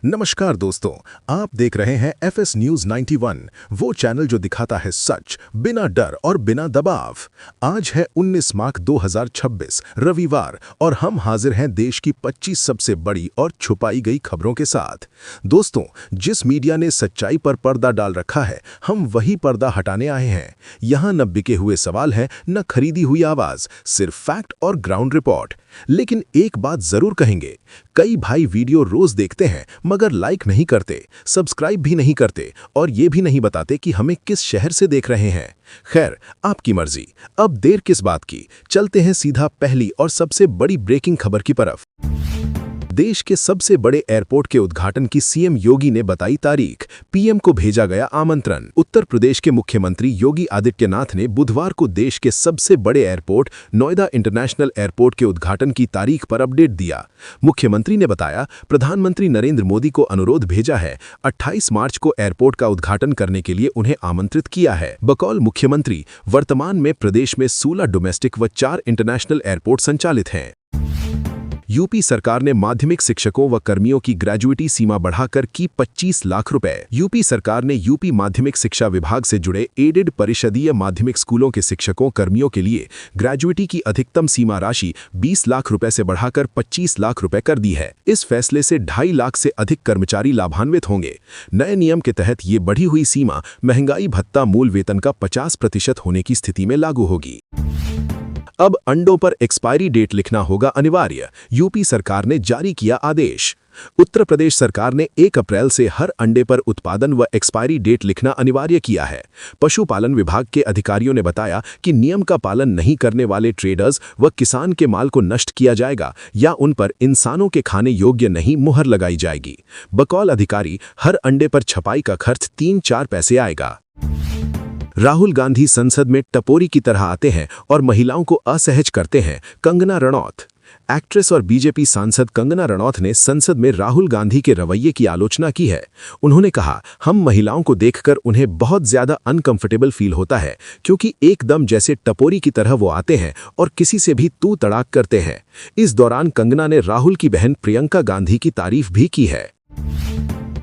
नमस्कार दोस्तों, आप देख रहे हैं एफएस न्यूज 91, वो चैनल जो दिखाता है सच बिना डर और बिना दबाव। आज है 19 मार्च 2026 रविवार और हम हाजिर हैं देश की 25 सबसे बड़ी और छुपाई गई खबरों के साथ। दोस्तों, जिस मीडिया ने सच्चाई पर पर्दा डाल रखा है, हम वही पर्दा हटाने आए हैं। यहाँ न बिके हुए सवाल हैं, न खरीदी हुई आवाज, सिर्फ फैक्ट और ग्राउंड रिपोर्ट। लेकिन एक बात जरूर कहेंगे, कई भाई वीडियो रोज देखते हैं मगर लाइक नहीं करते, सब्सक्राइब भी नहीं करते और ये भी नहीं बताते कि हमें किस शहर से देख रहे हैं। खैर, आपकी मर्जी। अब देर किस बात की, चलते हैं सीधा पहली और सबसे बड़ी ब्रेकिंग खबर की तरफ। देश के सबसे बड़े एयरपोर्ट के उद्घाटन की सीएम योगी ने बताई तारीख, पीएम को भेजा गया आमंत्रण। उत्तर प्रदेश के मुख्यमंत्री योगी आदित्यनाथ ने बुधवार को देश के सबसे बड़े एयरपोर्ट नोएडा इंटरनेशनल एयरपोर्ट के उद्घाटन की तारीख पर अपडेट दिया। मुख्यमंत्री ने बताया, प्रधानमंत्री नरेंद्र मोदी को अनुरोध भेजा है, 28 मार्च को एयरपोर्ट का उद्घाटन करने के लिए उन्हें आमंत्रित किया है। बकौल मुख्यमंत्री, वर्तमान में प्रदेश में 16 डोमेस्टिक व 4 इंटरनेशनल एयरपोर्ट संचालित हैं। यूपी सरकार ने माध्यमिक शिक्षकों व कर्मियों की ग्रेजुएटी सीमा बढ़ाकर की 25 लाख रुपए। यूपी सरकार ने यूपी माध्यमिक शिक्षा विभाग से जुड़े एडेड परिषदीय माध्यमिक स्कूलों के शिक्षकों कर्मियों के लिए ग्रेजुएटी की अधिकतम सीमा राशि 20 लाख रुपए से बढ़ाकर 25 लाख रुपए कर दी है। इस फैसले से 2.5 लाख से अधिक कर्मचारी लाभान्वित होंगे। नए नियम के तहत ये बढ़ी हुई सीमा महंगाई भत्ता मूल वेतन का 50% होने की स्थिति में लागू होगी। अब अंडों पर एक्सपायरी डेट लिखना होगा अनिवार्य, यूपी सरकार ने जारी किया आदेश। उत्तर प्रदेश सरकार ने 1 अप्रैल से हर अंडे पर उत्पादन व एक्सपायरी डेट लिखना अनिवार्य किया है। पशुपालन विभाग के अधिकारियों ने बताया कि नियम का पालन नहीं करने वाले ट्रेडर्स व किसान के माल को नष्ट किया जाएगा या उन पर इंसानों के खाने योग्य नहीं मुहर लगाई जाएगी। बकौल अधिकारी, हर अंडे पर छपाई का खर्च 3-4 पैसे आएगा। राहुल गांधी संसद में टपोरी की तरह आते हैं और महिलाओं को असहज करते हैं, कंगना रनौत। एक्ट्रेस और बीजेपी सांसद कंगना रनौत ने संसद में राहुल गांधी के रवैये की आलोचना की है। उन्होंने कहा, हम महिलाओं को देखकर उन्हें बहुत ज्यादा अनकंफर्टेबल फील होता है क्योंकि एकदम जैसे टपोरी की तरह वो आते हैं और किसी से भी तू तड़ाक करते हैं। इस दौरान कंगना ने राहुल की बहन प्रियंका गांधी की तारीफ भी की है।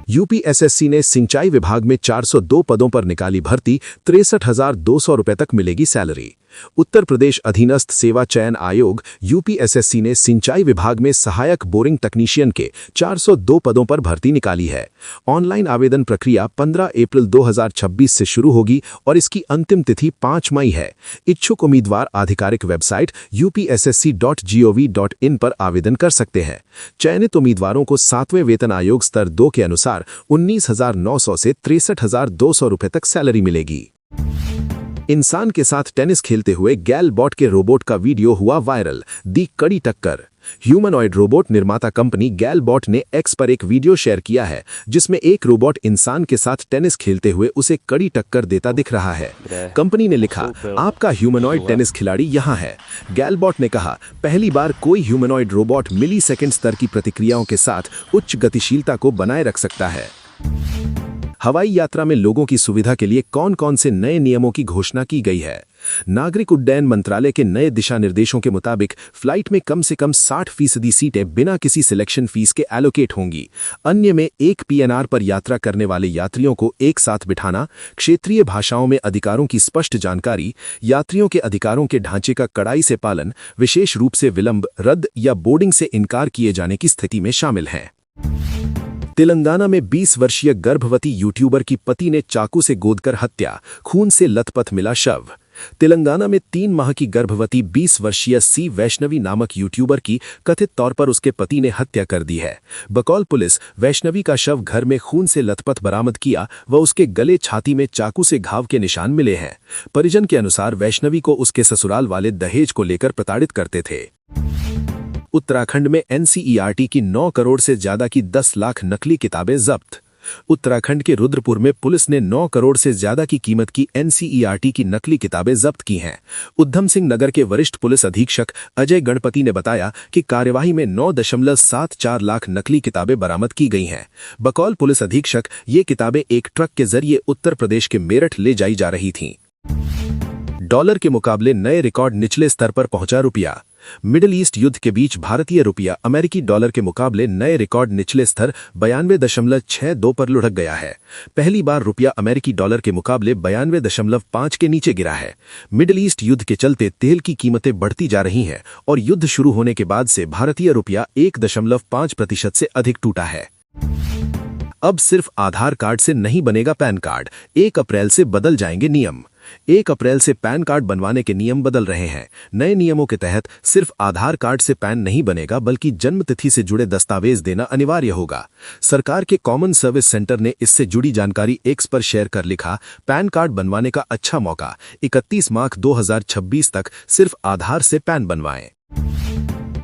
यूपीएसएससी ने सिंचाई विभाग में 402 पदों पर निकाली भर्ती, 63,200 रुपए तक मिलेगी सैलरी। उत्तर प्रदेश अधीनस्थ सेवा चयन आयोग यूपीएसएससी ने सिंचाई विभाग में सहायक बोरिंग तकनीशियन के 402 पदों पर भर्ती निकाली है। ऑनलाइन आवेदन प्रक्रिया 15 अप्रैल 2026 से शुरू होगी और इसकी अंतिम तिथि 5 मई है। इच्छुक उम्मीदवार आधिकारिक वेबसाइट upsc.gov.in पर आवेदन कर सकते हैं। चयनित उम्मीदवारों को 7वें वेतन आयोग स्तर 2 के अनुसार 19,900 से 63,200 रुपए तक सैलरी मिलेगी। इंसान के साथ टेनिस खेलते हुए गैल बॉट के रोबोट का वीडियो हुआ वायरल, दी कड़ी टक्कर। ह्यूमनॉइड रोबोट निर्माता कंपनी गैल बॉट ने एक्स पर एक वीडियो शेयर किया है जिसमें एक रोबोट इंसान के साथ टेनिस खेलते हुए उसे कड़ी टक्कर देता दिख रहा है। कंपनी ने लिखा, आपका ह्यूमनॉइड टेनिस खिलाड़ी यहाँ है। गैल बॉट ने कहा, पहली बार कोई ह्यूमनॉइड रोबोट मिलीसेकंड स्तर की प्रतिक्रियाओं के साथ उच्च गतिशीलता को बनाए रख सकता है। हवाई यात्रा में लोगों की सुविधा के लिए कौन-कौन से नए नियमों की घोषणा की गई है। नागरिक उड्डयन मंत्रालय के नए दिशा निर्देशों के मुताबिक फ्लाइट में कम से कम 60% सीटें बिना किसी सिलेक्शन फीस के एलोकेट होंगी। अन्य में 1 पीएनआर पर यात्रा करने वाले यात्रियों को एक साथ बिठाना, क्षेत्रीय भाषाओं में अधिकारों की स्पष्ट जानकारी, यात्रियों के अधिकारों के ढांचे का कड़ाई से पालन, विशेष रूप से विलंब, रद्द या बोर्डिंग से इनकार किए जाने की स्थिति में शामिल हैं। तेलंगाना में 20 वर्षीय गर्भवती यूट्यूबर की पति ने चाकू से गोदकर हत्या, खून से लथपथ मिला शव। तेलंगाना में 3 माह की गर्भवती 20 वर्षीय सी वैष्णवी नामक यूट्यूबर की कथित तौर पर उसके पति ने हत्या कर दी है। बकौल पुलिस, वैष्णवी का शव घर में खून से लथपथ बरामद किया व उसके गले छाती में चाकू से घाव के निशान मिले हैं। परिजन के अनुसार वैष्णवी को उसके ससुराल वाले दहेज को लेकर प्रताड़ित करते थे। उत्तराखंड में एनसीईआरटी की 9 करोड़ से ज्यादा की 10 लाख नकली किताबें जब्त। उत्तराखंड के रुद्रपुर में पुलिस ने 9 करोड़ से ज्यादा की कीमत की एनसीईआरटी की नकली किताबें जब्त की हैं। उधम सिंह नगर के वरिष्ठ पुलिस अधीक्षक अजय गणपति ने बताया कि कार्यवाही में 9.74 लाख नकली किताबें बरामद की गई हैं। बकौल पुलिस अधीक्षक, ये किताबें एक ट्रक के जरिए उत्तर प्रदेश के मेरठ ले जाई जा रही थीं। डॉलर के मुकाबले नए रिकॉर्ड निचले स्तर पर पहुंचा रुपया। मिडिल ईस्ट युद्ध के बीच भारतीय रुपया अमेरिकी डॉलर के मुकाबले नए रिकॉर्ड निचले स्तर 92.62 पर लुढ़क गया है। पहली बार रुपया अमेरिकी डॉलर के मुकाबले 92.5 के नीचे गिरा है। मिडिल ईस्ट युद्ध के चलते तेल की कीमतें बढ़ती जा रही हैं और युद्ध शुरू होने के बाद से भारतीय रुपया 1.5% से अधिक टूटा है। अब सिर्फ आधार कार्ड से नहीं बनेगा पैन कार्ड, 1 अप्रैल से बदल जाएंगे नियम। 1 अप्रैल से पैन कार्ड बनवाने के नियम बदल रहे हैं। नए नियमों के तहत सिर्फ आधार कार्ड से पैन नहीं बनेगा, बल्कि जन्म तिथि से जुड़े दस्तावेज देना अनिवार्य होगा। सरकार के कॉमन सर्विस सेंटर ने इससे जुड़ी जानकारी एक्स पर शेयर कर लिखा, पैन कार्ड बनवाने का अच्छा मौका, 31 मार्च 2026 तक सिर्फ आधार से पैन बनवाएं।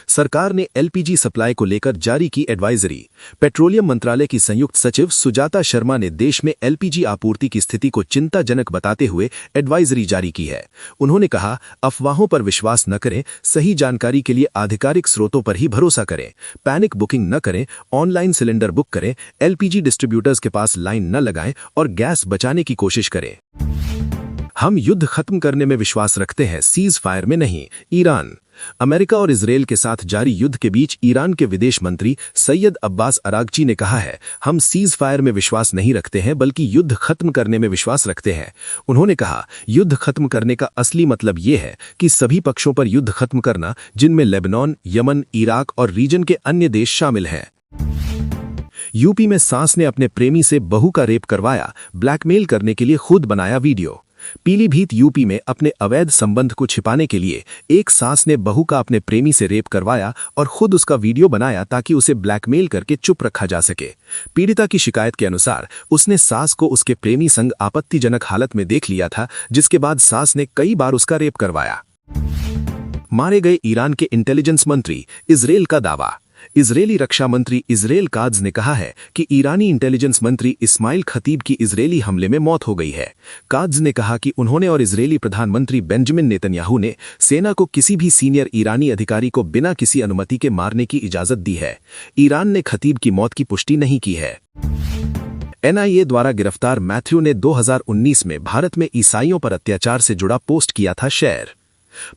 सरकार ने एलपीजी सप्लाई को लेकर जारी की एडवाइजरी। पेट्रोलियम मंत्रालय की संयुक्त सचिव सुजाता शर्मा ने देश में एलपीजी आपूर्ति की स्थिति को चिंताजनक बताते हुए एडवाइजरी जारी की है। उन्होंने कहा, अफवाहों पर विश्वास न करें, सही जानकारी के लिए आधिकारिक स्रोतों पर ही भरोसा करें, पैनिक बुकिंग न करें, ऑनलाइन सिलेंडर बुक करें, एलपीजी डिस्ट्रीब्यूटर्स के पास लाइन न लगाएं और गैस बचाने की कोशिश करें। हम युद्ध खत्म करने में विश्वास रखते हैं, सीज फायर में नहीं। ईरान। अमेरिका और इजरायल के साथ जारी युद्ध के बीच ईरान के विदेश मंत्री सैयद अब्बास अरागची ने कहा है, हम सीज फायर में विश्वास नहीं रखते हैं, बल्कि युद्ध खत्म करने में विश्वास रखते हैं। उन्होंने कहा, युद्ध खत्म करने का असली मतलब ये है कि सभी पक्षों पर युद्ध खत्म करना, जिनमें लेबनान, यमन, इराक और रीजन के अन्य देश शामिल हैं। यूपी में सास ने अपने प्रेमी से बहू का रेप करवाया, ब्लैकमेल करने के लिए खुद बनाया वीडियो। पीलीभीत यूपी में अपने अवैध संबंध को छिपाने के लिए एक सास ने बहू का अपने प्रेमी से रेप करवाया और खुद उसका वीडियो बनाया ताकि उसे ब्लैकमेल करके चुप रखा जा सके। पीड़िता की शिकायत के अनुसार उसने सास को उसके प्रेमी संग आपत्तिजनक हालत में देख लिया था, जिसके बाद सास ने कई बार उसका रेप करवाया। मारे गए ईरान के इंटेलिजेंस मंत्री, इजरायल का दावा। इजरायली रक्षा मंत्री इजरायल काद्ज ने कहा है कि ईरानी इंटेलिजेंस मंत्री इस्माइल खतीब की इजरायली हमले में मौत हो गई है। काद्ज ने कहा कि उन्होंने और इजरायली प्रधानमंत्री बेंजामिन नेतन्याहू ने सेना को किसी भी सीनियर ईरानी अधिकारी को बिना किसी अनुमति के मारने की इजाजत दी है। ईरान ने खतीब की मौत की पुष्टि नहीं की है। एनआईए द्वारा गिरफ्तार मैथ्यू ने 2019 में भारत में ईसाइयों पर अत्याचार से जुड़ा पोस्ट किया था शेयर।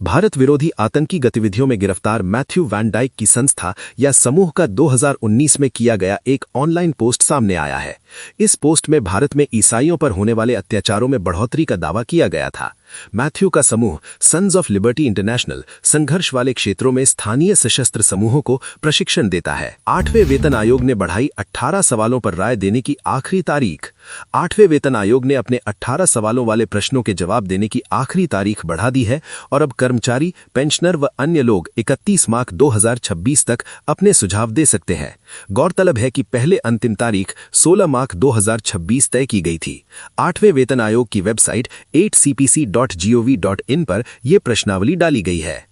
भारत विरोधी आतंकी गतिविधियों में गिरफ्तार मैथ्यू वैन डाइक की संस्था या समूह का 2019 में किया गया एक ऑनलाइन पोस्ट सामने आया है। इस पोस्ट में भारत में ईसाइयों पर होने वाले अत्याचारों में बढ़ोतरी का दावा किया गया था। मैथ्यू का समूह सन्स ऑफ लिबर्टी इंटरनेशनल संघर्ष वाले क्षेत्रों में स्थानीय सशस्त्र समूहों को प्रशिक्षण देता है। 8वें वेतन आयोग ने बढ़ाई 18 सवालों पर राय देने की आखिरी तारीख। 8वें वेतन आयोग ने अपने 18 सवालों वाले प्रश्नों के जवाब देने की आखिरी तारीख बढ़ा दी है और अब कर्मचारी, पेंशनर व अन्य लोग 31 मार्च 2026 तक अपने सुझाव दे सकते हैं। गौरतलब है कि पहले अंतिम तारीख 16 मार्च 2026 तय की गई थी। 8वें वेतन आयोग की वेबसाइट 8cpc.gov.in पर यह प्रश्नावली डाली गई है।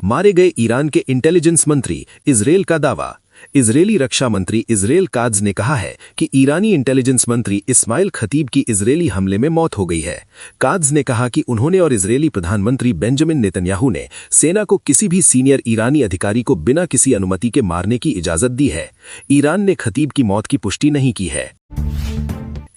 मारे गए ईरान के इंटेलिजेंस मंत्री, इजरायल का दावा। इजरायली रक्षा मंत्री इजरायल काद्ज ने कहा है कि ईरानी इंटेलिजेंस मंत्री इस्माइल खतीब की इजरायली हमले में मौत हो गई है। काद्ज ने कहा कि उन्होंने और इजरायली प्रधानमंत्री बेंजामिन नेतन्याहू ने सेना को किसी भी सीनियर ईरानी अधिकारी को बिना किसी अनुमति के मारने की इजाजत दी है। ईरान ने खतीब की मौत की पुष्टि नहीं की है।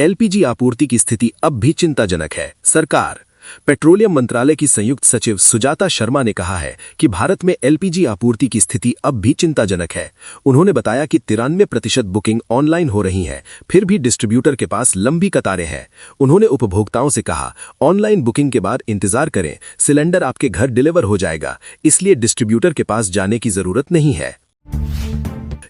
एलपीजी आपूर्ति की स्थिति अब भी चिंताजनक है। सरकार। पेट्रोलियम मंत्रालय की संयुक्त सचिव सुजाता शर्मा ने कहा है कि भारत में एलपीजी आपूर्ति की स्थिति अब भी चिंताजनक है। उन्होंने बताया कि 93% बुकिंग ऑनलाइन हो रही है, फिर भी डिस्ट्रीब्यूटर के पास लंबी कतारें हैं। उन्होंने उपभोक्ताओं से कहा, ऑनलाइन बुकिंग के बाद इंतजार करें, सिलेंडर आपके घर डिलीवर हो जाएगा, इसलिए डिस्ट्रीब्यूटर के पास जाने की जरूरत नहीं है।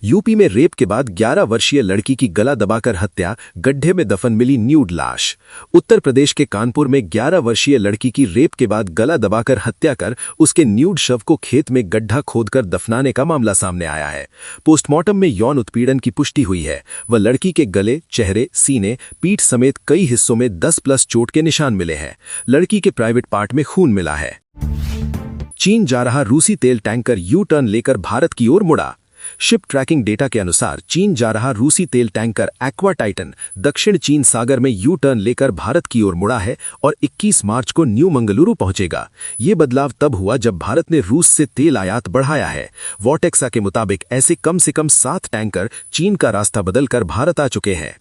यूपी में रेप के बाद 11 वर्षीय लड़की की गला दबाकर हत्या, गड्ढे में दफन मिली न्यूड लाश। उत्तर प्रदेश के कानपुर में 11 वर्षीय लड़की की रेप के बाद गला दबाकर हत्या कर उसके न्यूड शव को खेत में गड्ढा खोदकर दफनाने का मामला सामने आया है। पोस्टमार्टम में यौन उत्पीड़न की पुष्टि हुई है। वह लड़की के गले, चेहरे, सीने, पीठ समेत कई हिस्सों में 10+ चोट के निशान मिले हैं। लड़की के प्राइवेट पार्ट में खून मिला है। चीन जा रहा रूसी तेल टैंकर यू टर्न लेकर भारत की ओर मुड़ा। शिप ट्रैकिंग डेटा के अनुसार चीन जा रहा रूसी तेल टैंकर एक्वा टाइटन दक्षिण चीन सागर में यू टर्न लेकर भारत की ओर मुड़ा है और 21 मार्च को न्यू मंगलुरु पहुंचेगा। ये बदलाव तब हुआ जब भारत ने रूस से तेल आयात बढ़ाया है। वॉटेक्सा के मुताबिक ऐसे कम से कम 7 टैंकर चीन का रास्ता बदलकर भारत आ चुके हैं।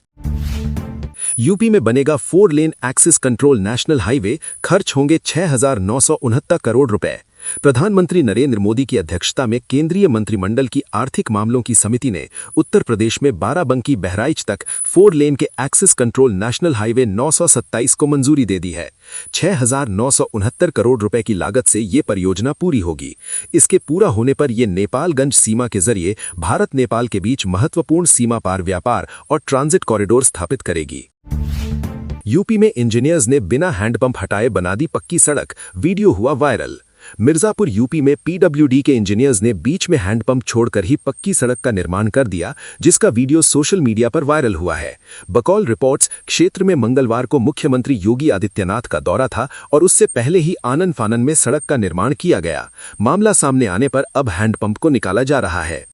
यूपी में बनेगा 4 लेन एक्सिस कंट्रोल नेशनल हाईवे, खर्च होंगे 6,969 करोड़ रुपए। प्रधानमंत्री नरेंद्र मोदी की अध्यक्षता में केंद्रीय मंत्रिमंडल की आर्थिक मामलों की समिति ने उत्तर प्रदेश में बाराबंकी बहराइच तक 4 लेन के एक्सेस कंट्रोल नेशनल हाईवे 927 को मंजूरी दे दी है। 6,969 करोड़ रुपए की लागत से ये परियोजना पूरी होगी। इसके पूरा होने पर यह नेपालगंज सीमा के जरिए भारत नेपाल के बीच महत्वपूर्ण सीमा पार व्यापार और ट्रांजिट कॉरिडोर स्थापित करेगी। यूपी में इंजीनियर्स ने बिना हैंडपंप हटाए बना दी पक्की सड़क, वीडियो हुआ वायरल। मिर्जापुर यूपी में पीडब्ल्यूडी के इंजीनियर्स ने बीच में हैंडपंप छोड़कर ही पक्की सड़क का निर्माण कर दिया, जिसका वीडियो सोशल मीडिया पर वायरल हुआ है। बकौल रिपोर्ट्स, क्षेत्र में मंगलवार को मुख्यमंत्री योगी आदित्यनाथ का दौरा था और उससे पहले ही आनन फानन में सड़क का निर्माण किया गया। मामला सामने आने पर अब हैंडपंप को निकाला जा रहा है।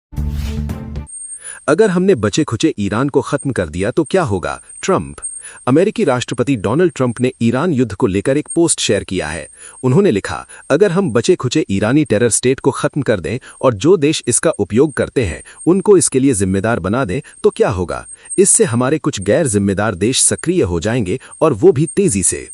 अगर हमने बचे खुचे ईरान को खत्म कर दिया तो क्या होगा? ट्रंप। अमेरिकी राष्ट्रपति डोनाल्ड ट्रंप ने ईरान युद्ध को लेकर एक पोस्ट शेयर किया है। उन्होंने लिखा, अगर हम बचे खुचे ईरानी टेरर स्टेट को खत्म कर दें और जो देश इसका उपयोग करते हैं उनको इसके लिए जिम्मेदार बना दें तो क्या होगा? इससे हमारे कुछ गैर जिम्मेदार देश सक्रिय हो जाएंगे और वो भी तेजी से।